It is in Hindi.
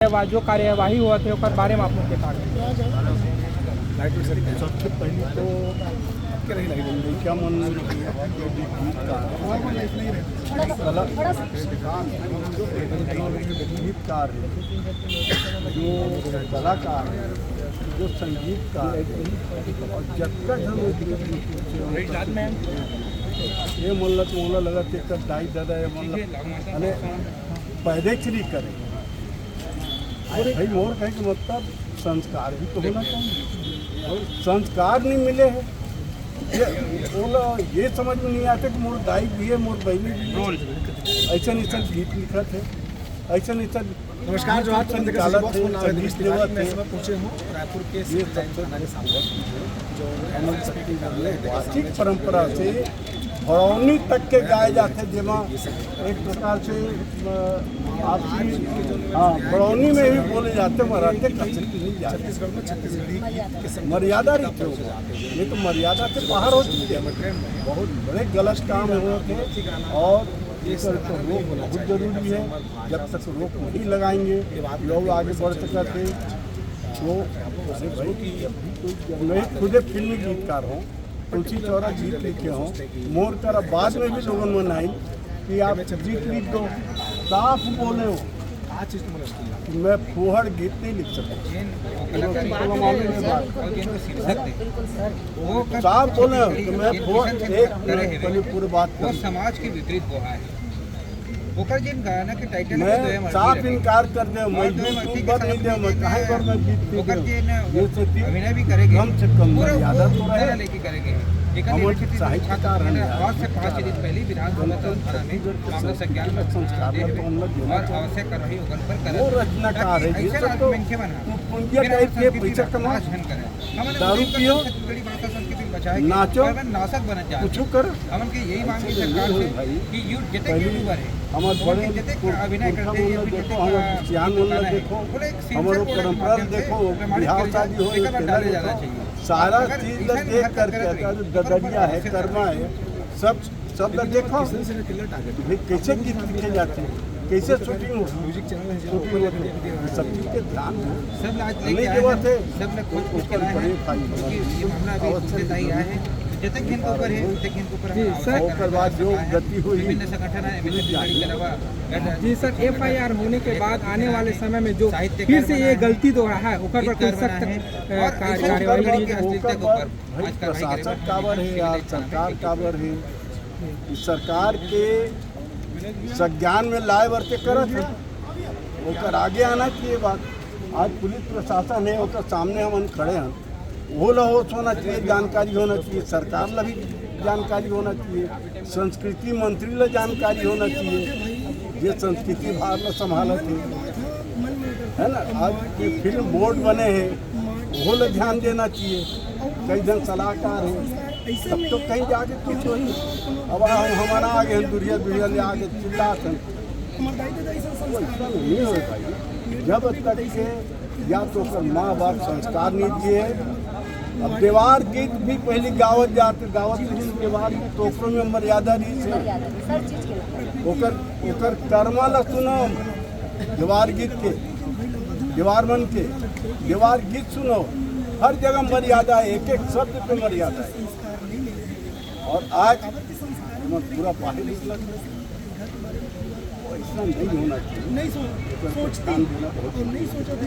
जो कार्यवाही हुआ थे ओकर बारे में आप लोग के का सबसे पहले तो क्या मन गीतकार है, जो कलाकार है, जो संगीतकार है, और जब तक हम ये मोहल्ला तो मोहल्ला लगा के दाई दादा ये मोहल्ला अने पैदे चली करे भाई मोर कहे कि मतलब संस्कार भी तो होना चाहिए। संस्कार नहीं मिले हैं, ये समझ में नहीं आते कि मोर दाई भी है, मोर बहनी भी है। ऐसा ऐसा गीत लिखा थे, ऐसा ऐसा नमस्कार। जो आप निकाला थे संगीत लेवत थे, पूछे हूँ रायपुर के ये जो वार्षिक परंपरा से बरौनी तक के गाए जाते, जिमा एक प्रकार से आपसी बरौनी में भी बोले जाते, मराठे कच्चे नहीं जाते। छत्तीसगढ़ में छत्तीसगढ़ी मर्यादा नहीं थे, ये तो मर्यादा से बाहर हो चुके हैं। बहुत बड़े गलत काम हुए थे और ये सब तो रोक बहुत जरूरी है। जब तक रोक नहीं लगाएंगे लोग आगे बढ़ सकते थे। तो मैं खुदे फिल्मी गीतकार हूँ, तुलसी चौरा गीत लिखे हों, मोर कर बाद में भी लोगों ने मनाई कि आप गीत लिख दो, साफ बोले हो कि मैं फूहड़ गीत नहीं लिख सकता। साफ बोले हो कि मैं फूहड़ एक पूरी बात वो समाज के विपरीत बोहा है। ओकर जिन गाना के टाइटल मैं साफ इनकार कर दे, मैं यूट्यूब पर नहीं दे, मैं कहीं पर मैं गीत ओकर जिन ये सती अभिनय भी करेंगे, कम से कम मर्यादा तो रहे। लेके करेंगे। हम साहित्यकार हैं, आज से 5 दिन पहले विधानसभा थाना में मामला संज्ञान में संस्कार में तो हम लोग और आवश्यक कार्रवाई होकर पर वो रचनाकार है, ये सब तो पुंजिया टाइप के पैसा कमा, दारू पियो, नाचो, नाशक बन जाए। कुछ कर हमन के यही मांग है सरकार से कि जितने यूट्यूबर है हमारे बड़े अभिनय करते हैं, देखो, हमारे सियान मोहल्ला देखो, हमारे परंपरा देखो, बिहार शादी हो सारा चीज देख करके ददरिया है, कर्मा है, सब देखो कैसे गीत लिखे जाते हैं, कैसे शूटिंग हो, म्यूजिक चैनल है सब चीज के ध्यान सब नहीं देवा थे। सब ने खुद कुछ किया है ये मामला अभी उससे ही आया है। जतक के ऊपर है उतक के ऊपर जी सर, ओकर बाद जो गति हुई विभिन्न संगठन है एमएलए के अलावा जी सर, FIR होने के बाद आने वाले समय में जो फिर से ये गलती दोहराया है ओकर पर कोई सख्त कार्यवाही की जाए। प्रशासक काबर है यार, सरकार काबर है, सरकार के संज्ञान में लाए वर्ते करत है, ओकर आगे आना चाहिए बात। आज पुलिस प्रशासन है, ओकर सामने हम खड़े हैं, वो होश होना चाहिए, जानकारी होना चाहिए, सरकार ला भी जानकारी होना चाहिए, संस्कृति मंत्री ला जानकारी होना चाहिए, ये संस्कृति भार में संभालत है ना। आज ये फिल्म बोर्ड बने हैं, वो ला ध्यान देना चाहिए। कई जन सलाहकार हैं, तब तो कहीं जाके कुछ हो ही। अब हमारा आगे दुरिया ले आगे चिल्लाते हैं, नहीं हो भाई। जब तक के या तो माँ बाप संस्कार नहीं दिए, अब देवार गीत भी पहले गावत जाते, गावत देवार गीत तो में मर्यादा नहीं से ओकर कर्मा ला सुनो, देवार गीत के देवार मन के देवार गीत सुनो, हर जगह मर्यादा है, एक एक शब्द पे मर्यादा है। और आज पूरा बाहर निकला, ऐसा नहीं होना चाहिए, नहीं सोचते, नहीं सोचा था।